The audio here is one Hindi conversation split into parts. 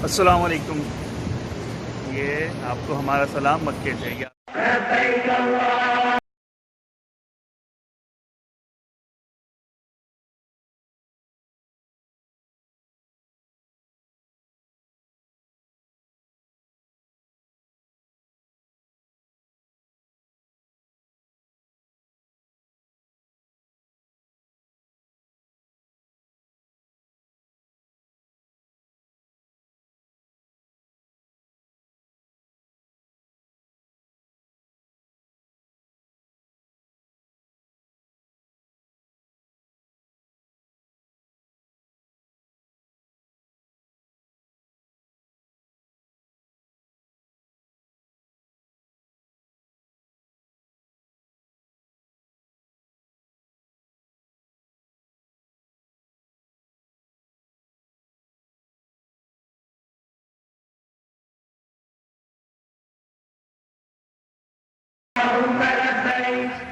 अस्सलाम-ओ-अलैकुम। ये आपको हमारा सलाम मक्के से।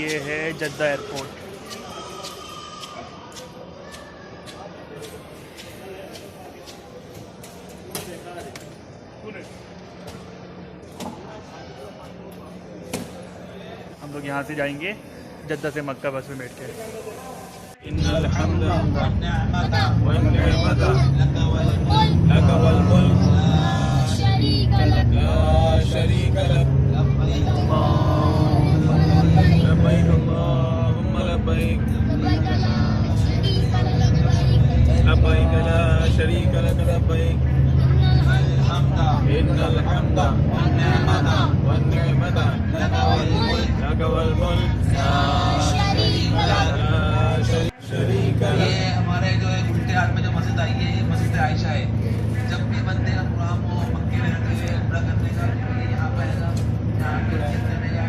ये है जद्दा एयरपोर्ट। हम लोग यहाँ से जाएंगे जद्दा से मक्का बस में बैठ के। इन्नल हम्दा वन्निअमता लक वल मुल्क ला शरीका लक लबैक अल्लाहुम्मा लबैक लबैक ला शरीका लक लबैक इन्नल हम्दा वन्निअमता लक वल मुल्क ला शरीका लक। ये हमारे जो है उल्टे हाथ में जो मस्जिद आई है, ये मस्जिद आयशा है। जब भी बंदे का प्रोग्राम हो मक्के में रहते हुए उम्रा करने का, ये यहाँ पे आएगा, यहाँ पे रहने का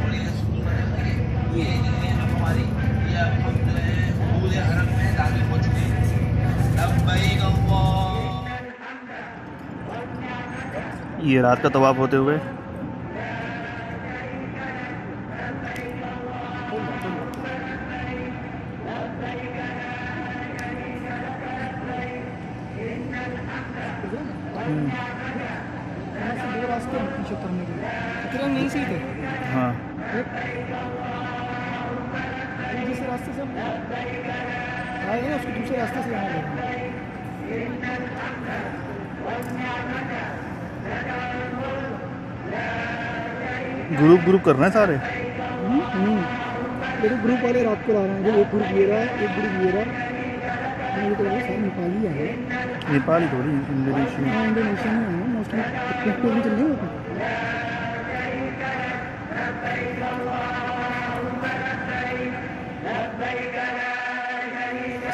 और ये स्कूल में रहते हैं। ये जो है अब हमारी ये अब हम जो है हुदूद हरम में दाखिल हो चुके हैं। लब्बैक अल्लाह। ये रात का तवाफ होते हुए नहीं सही थे। हाँ, दूसरे रास्ते से आएगा ना, उसको दूसरे रास्ते से आएगा। ग्रुप कर रहे हैं सारे। देखो ग्रुप वाले रात को आ रहे हैं, जो एक ग्रुप ये रहा है, एक ग्रुप ये रहा है। ये तो सारे नेपाली है, नेपाली थोड़ी इंडोनेशियन। हाँ इंडोनेशियन में है मोस्टली, टिकटॉक में चल रही है।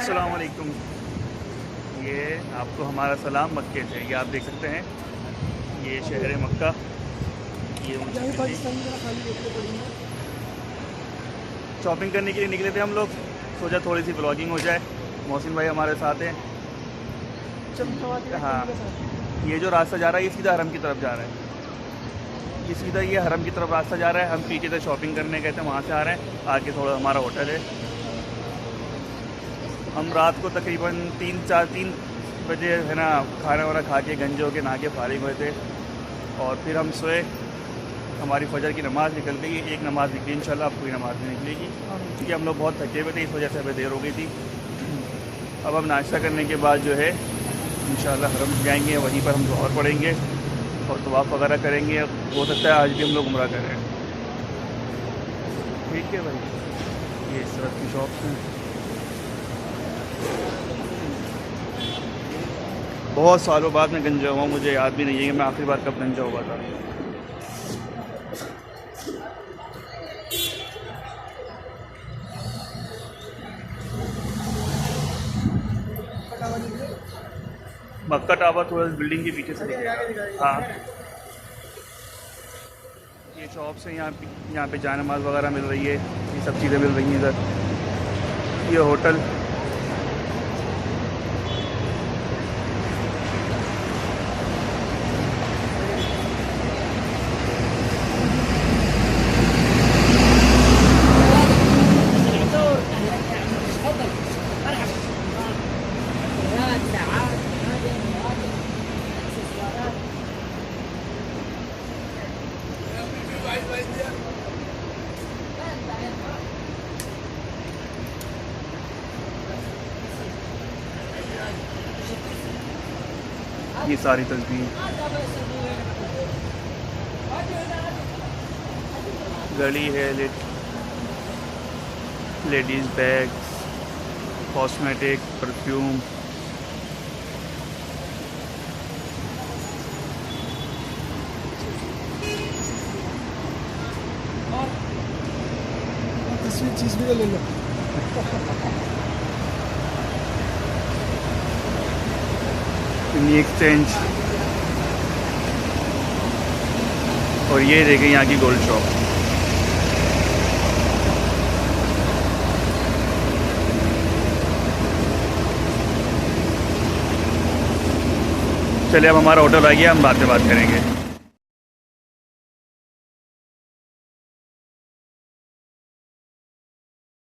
अस्सलाम-ओ-अलैकुम। ये आपको हमारा सलाम मक्के से। ये आप देख सकते हैं, ये शहर मक्का, ये शॉपिंग करने के लिए निकले थे हम लोग। सोचा थोड़ी सी ब्लॉगिंग हो जाए। मोहसिन भाई हमारे साथ हैं। हाँ, ये जो रास्ता जा रहा है ये सीधा हरम की तरफ जा रहा है। ये सीधा ये हरम की तरफ रास्ता जा रहा है। हम पीछे से शॉपिंग करने गए थे, वहाँ से आ रहे हैं। आगे थोड़ा हमारा होटल है। हम रात को तकरीबन 3 बजे है ना खाना वाना खा के गंजे होके नहा के फारिग हुए थे और फिर हम सोए। हमारी फजर की नमाज़ निकल गई, एक नमाज़ निकली, इंशाल्लाह अब कोई नमाज़ नहीं निकलेगी क्योंकि हम लोग बहुत थके हुए थे, इस वजह से हमें देर हो गई थी। अब हम नाश्ता करने के बाद जो है इंशाल्लाह हरम जाएंगे, वहीं पर हम ज़ोहर पढ़ेंगे और तवाफ़ वगैरह करेंगे। हो सकता है आज भी हम लोग उम्रा करें। ठीक है भाई, ये इस तरह की शॉप्स हैं। बहुत सालों बाद मैं गंजा हुआ, मुझे याद भी नहीं है कि मैं आखिरी बार कब गंजा हुआ था। मक्का टावर थोड़ा बिल्डिंग के पीछे से दिखेगा। हाँ, ये शॉप्स हैं, यहाँ पे जान नमाज वगैरह मिल रही है, ये सब चीज़ें मिल रही हैं इधर। ये होटल, ये सारी तस्वीर, गली है, लेडीज़ बैग्स, कॉस्मेटिक, परफ्यूम। चीज़ भी ले लो। एक्सचेंज, और ये देखें यहाँ की गोल्ड शॉप। चलिए अब हमारा होटल आ गया, हम बात करेंगे।